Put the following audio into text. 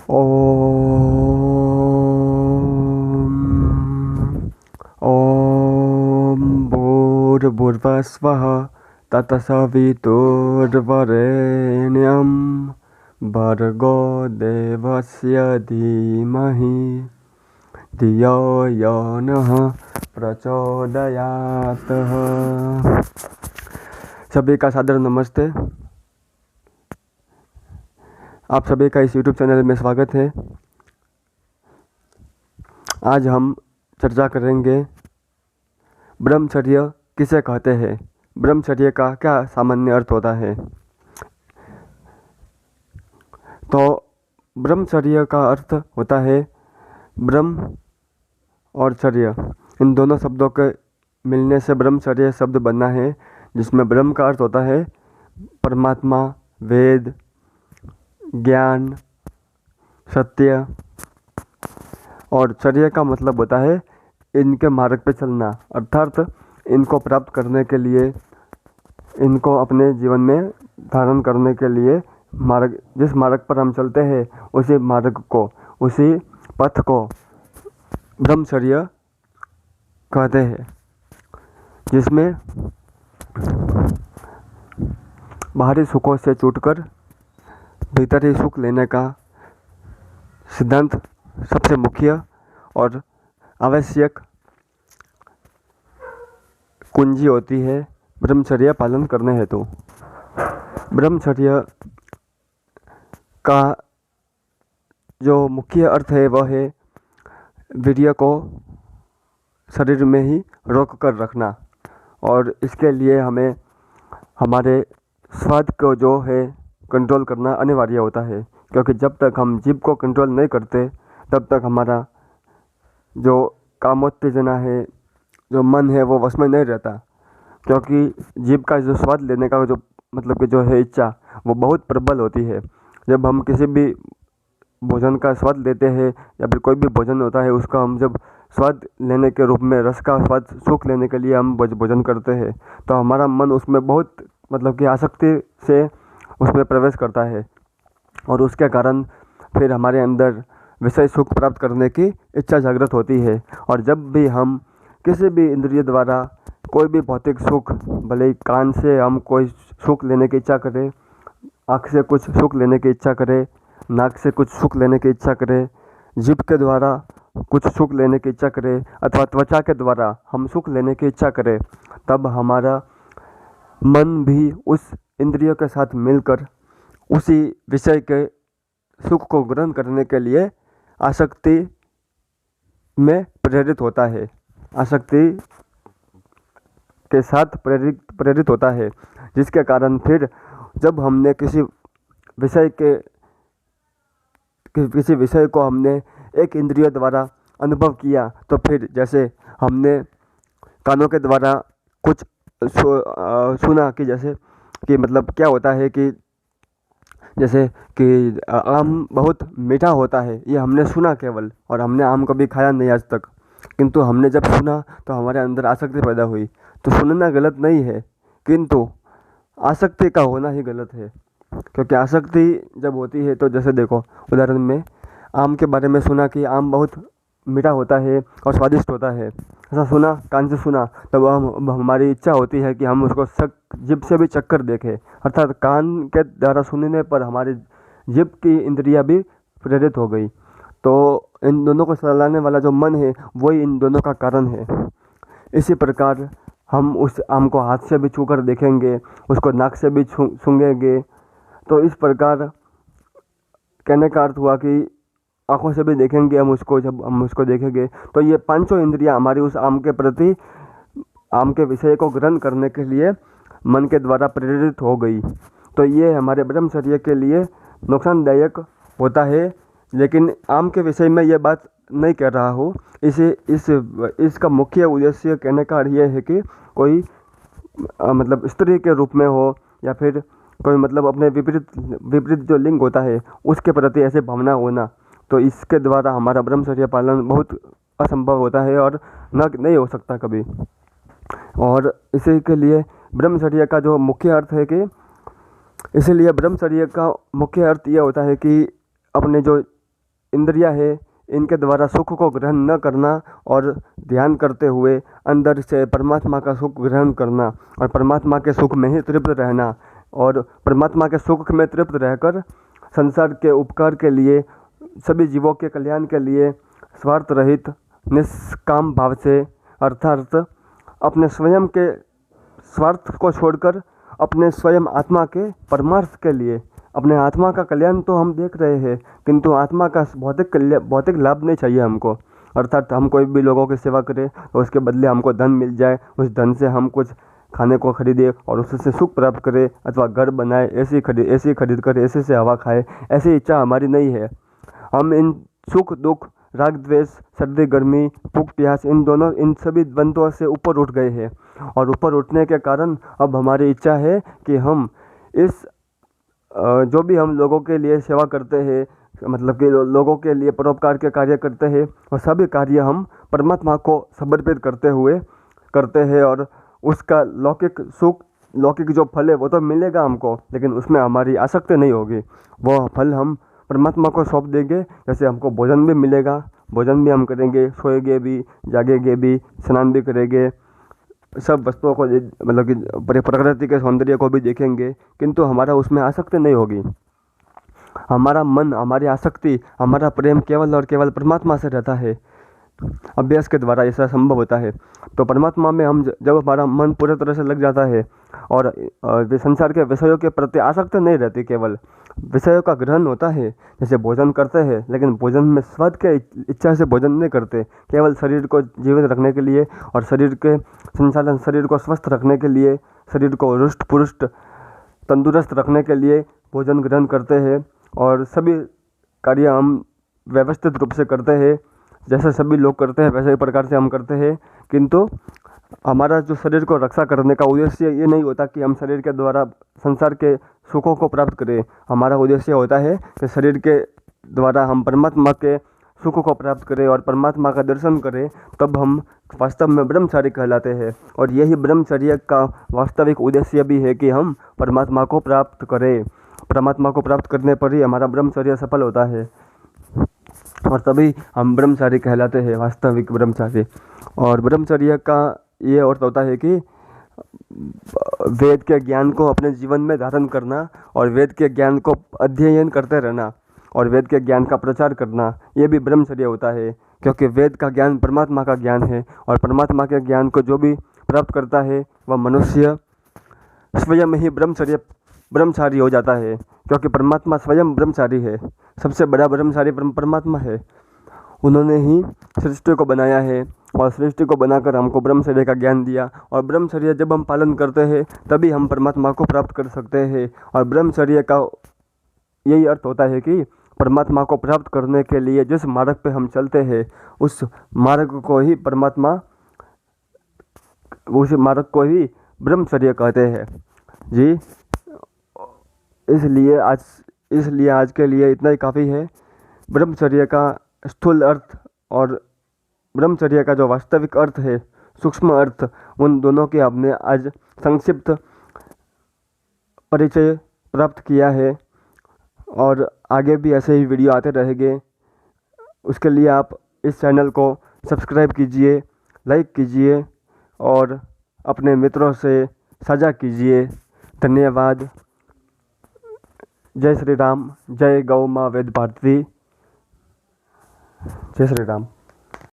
ॐ ॐ भूर्भुवस्वः तत्सवितुर्वरेण्यं भर्गो देवस्य धीमहि धियो यो नः प्रचोदयात्। सभी का सादर नमस्ते। आप सभी का इस YouTube चैनल में स्वागत है। आज हम चर्चा करेंगे ब्रह्मचर्य किसे कहते हैं, ब्रह्मचर्य का क्या सामान्य अर्थ होता है। तो ब्रह्मचर्य का अर्थ होता है ब्रह्म और चर्य, इन दोनों शब्दों के मिलने से ब्रह्मचर्य शब्द बना है, जिसमें ब्रह्म का अर्थ होता है परमात्मा, वेद, ज्ञान, सत्य, और चर्या का मतलब होता है इनके मार्ग पे चलना, अर्थात इनको प्राप्त करने के लिए, इनको अपने जीवन में धारण करने के लिए मार्ग, जिस मार्ग पर हम चलते हैं उसी मार्ग को, उसी पथ को ब्रह्मचर्य कहते हैं, जिसमें बाहरी सुखों से छूटकर भीतरी सुख लेने का सिद्धांत सबसे मुख्य और आवश्यक कुंजी होती है ब्रह्मचर्य पालन करने हेतु। ब्रह्मचर्य का जो मुख्य अर्थ है वह है वीर्य को शरीर में ही रोक कर रखना, और इसके लिए हमें हमारे स्वाद को जो है कंट्रोल करना अनिवार्य होता है, क्योंकि जब तक हम जीभ को कंट्रोल नहीं करते तब तक हमारा जो कामोत्तेजना है, जो मन है, वो वश में नहीं रहता। क्योंकि जीभ का जो स्वाद लेने का जो मतलब कि जो है इच्छा, वो बहुत प्रबल होती है। जब हम किसी भी भोजन का स्वाद लेते हैं या फिर कोई भी भोजन होता है, उसका हम जब स्वाद लेने के रूप में, रस का स्वाद, सुख लेने के लिए हम भोजन करते हैं, तो हमारा मन उसमें बहुत मतलब कि आसक्ति से उसमें प्रवेश करता है, और उसके कारण फिर हमारे अंदर विषय सुख प्राप्त करने की इच्छा जागृत होती है। और जब भी हम किसी भी इंद्रिय द्वारा कोई भी भौतिक सुख, भले ही कान से हम कोई सुख लेने की इच्छा करें, आँख से कुछ सुख लेने की इच्छा करें, नाक से कुछ सुख लेने की इच्छा करें, जीभ के द्वारा कुछ सुख लेने की इच्छा करें, अथवा त्वचा के द्वारा हम सुख लेने की इच्छा करें, तब हमारा मन भी उस इंद्रियों के साथ मिलकर उसी विषय के सुख को ग्रहण करने के लिए आसक्ति में प्रेरित होता है, आसक्ति के साथ प्रेरित होता है, जिसके कारण फिर जब हमने किसी विषय को हमने एक इंद्रिय द्वारा अनुभव किया, तो फिर जैसे हमने कानों के द्वारा कुछ सुना कि जैसे कि मतलब क्या होता है कि जैसे कि आम बहुत मीठा होता है, ये हमने सुना केवल, और हमने आम कभी खाया नहीं आज तक, किंतु हमने जब सुना तो हमारे अंदर आसक्ति पैदा हुई। तो सुनना गलत नहीं है, किंतु आसक्ति का होना ही गलत है। क्योंकि आसक्ति जब होती है तो जैसे देखो, उदाहरण में आम के बारे में सुना कि आम बहुत मीठा होता है और स्वादिष्ट होता है, ऐसा सुना, कान से सुना, तब हमारी इच्छा होती है कि हम उसको जीभ से भी चक्कर देखें, अर्थात कान के द्वारा सुनने पर हमारी जीभ की इंद्रियां भी प्रेरित हो गई। तो इन दोनों को चलाने वाला जो मन है वही इन दोनों का कारण है। इसी प्रकार हम उस आम को हाथ से भी छूकर देखेंगे, उसको नाक से भी सूंघेंगे, तो इस प्रकार कहने का अर्थ हुआ कि आँखों से भी देखेंगे हम उसको, जब हम उसको देखेंगे तो ये पांचों इंद्रियां हमारी उस आम के प्रति, आम के विषय को ग्रहण करने के लिए मन के द्वारा प्रेरित हो गई। तो ये हमारे ब्रह्मचर्य के लिए नुकसानदायक होता है। लेकिन आम के विषय में ये बात नहीं कह रहा हूँ, इसका मुख्य उद्देश्य कहने का ये है कि कोई मतलब स्त्री के रूप में हो, या फिर कोई मतलब अपने विपरीत जो लिंग होता है उसके प्रति ऐसे भावना होना, तो इसके द्वारा हमारा ब्रह्मचर्य पालन बहुत असंभव होता है और नहीं हो सकता कभी। और इसी के लिए ब्रह्मचर्य का जो मुख्य अर्थ है कि, इसीलिए ब्रह्मचर्य का मुख्य अर्थ यह होता है कि अपने जो इंद्रियां है, इनके द्वारा सुख को ग्रहण न करना और ध्यान करते हुए अंदर से परमात्मा का सुख ग्रहण करना और परमात्मा के सुख में ही तृप्त रहना और परमात्मा के सुख में तृप्त रहकर संसार के उपकार के लिए, सभी जीवों के कल्याण के लिए स्वार्थ रहित निष्काम भाव से, अर्थात अपने स्वयं के स्वार्थ को छोड़कर अपने स्वयं आत्मा के परमार्थ के लिए, अपने आत्मा का कल्याण तो हम देख रहे हैं, किंतु आत्मा का भौतिक लाभ नहीं चाहिए हमको। अर्थात हम कोई भी लोगों की सेवा करें और उसके बदले हमको धन मिल जाए, उस धन से हम कुछ खाने को खरीदे और उससे सुख प्राप्त करें, अथवा घर बनाए, ऐसी खरीद कर ऐसे से हवा खाए, ऐसी इच्छा हमारी नहीं है। हम इन सुख दुख, राग द्वेष, सर्दी गर्मी, भूख प्यास, इन सभी द्वंद्वों से ऊपर उठ गए हैं और ऊपर उठने के कारण अब हमारी इच्छा है कि हम इस जो भी हम लोगों के लिए सेवा करते हैं, मतलब कि लोगों के लिए परोपकार के कार्य करते हैं, और सभी कार्य हम परमात्मा को समर्पित करते हुए करते हैं और उसका लौकिक सुख, लौकिक जो फल है वो तो मिलेगा हमको, लेकिन उसमें हमारी आसक्ति नहीं होगी। वो फल हम परमात्मा को सौंप देंगे। जैसे हमको भोजन भी मिलेगा, भोजन भी हम करेंगे, सोएंगे भी, जागेंगे भी, स्नान भी करेंगे, सब वस्तुओं को मतलब कि प्रकृति के सौंदर्य को भी देखेंगे, किंतु हमारा उसमें आसक्ति नहीं होगी। हमारा मन, हमारी आसक्ति, हमारा प्रेम केवल और केवल परमात्मा से रहता है। अभ्यास के द्वारा ऐसा संभव होता है। तो परमात्मा में हम जब हमारा मन पूरी तरह से लग जाता है और संसार के विषयों के प्रति आसक्ति नहीं रहती, केवल विषयों का ग्रहण होता है। जैसे भोजन करते हैं, लेकिन भोजन में स्वाद के इच्छा से भोजन नहीं करते, केवल शरीर को जीवित रखने के लिए और शरीर के संचालन, शरीर को स्वस्थ रखने के लिए, शरीर को रुष्ट पुरुष्ट तंदुरुस्त रखने के लिए भोजन ग्रहण करते हैं। और सभी कार्य हम व्यवस्थित रूप से करते हैं, जैसे सभी लोग करते हैं वैसे ही प्रकार से हम करते हैं, किंतु हमारा जो शरीर को रक्षा करने का उद्देश्य ये नहीं होता कि हम शरीर के द्वारा संसार के सुखों को प्राप्त करें। हमारा उद्देश्य होता है कि शरीर के द्वारा हम परमात्मा के सुख को प्राप्त करें और परमात्मा का दर्शन करें, तब हम वास्तव में ब्रह्मचारी कहलाते हैं। और यही ब्रह्मचर्य का वास्तविक उद्देश्य भी है कि हम परमात्मा को प्राप्त करें। परमात्मा को प्राप्त करने पर ही हमारा ब्रह्मचर्य सफल होता है और तभी हम ब्रह्मचारी कहलाते हैं, वास्तविक ब्रह्मचारी। और ब्रह्मचर्य का ये अर्थ होता है कि वेद के ज्ञान को अपने जीवन में धारण करना और वेद के ज्ञान को अध्ययन करते रहना और वेद के ज्ञान का प्रचार करना, ये भी ब्रह्मचर्य होता है। क्योंकि वेद का ज्ञान परमात्मा का ज्ञान है और परमात्मा के ज्ञान को जो भी प्राप्त करता है वह मनुष्य स्वयं ही ब्रह्मचारी हो जाता है, क्योंकि परमात्मा स्वयं ब्रह्मचारी है। सबसे बड़ा ब्रह्मचारी परमात्मा है। उन्होंने ही सृष्टि को बनाया है और सृष्टि को बनाकर हमको ब्रह्मचर्य का ज्ञान दिया, और ब्रह्मचर्य जब हम पालन करते हैं तभी हम परमात्मा को प्राप्त कर सकते हैं। और ब्रह्मचर्य का यही अर्थ होता है कि परमात्मा को प्राप्त करने के लिए जिस मार्ग पे हम चलते हैं उस मार्ग को ही ब्रह्मचर्य कहते हैं जी। इसलिए आज के लिए इतना ही काफ़ी है। ब्रह्मचर्य का स्थूल अर्थ और ब्रह्मचर्य का जो वास्तविक अर्थ है, सूक्ष्म अर्थ, उन दोनों के हमने आज संक्षिप्त परिचय प्राप्त किया है और आगे भी ऐसे ही वीडियो आते रहेंगे। उसके लिए आप इस चैनल को सब्सक्राइब कीजिए, लाइक कीजिए और अपने मित्रों से साझा कीजिए। धन्यवाद। जय श्री राम। जय गौ माँ वेद भारती। जय श्री राम।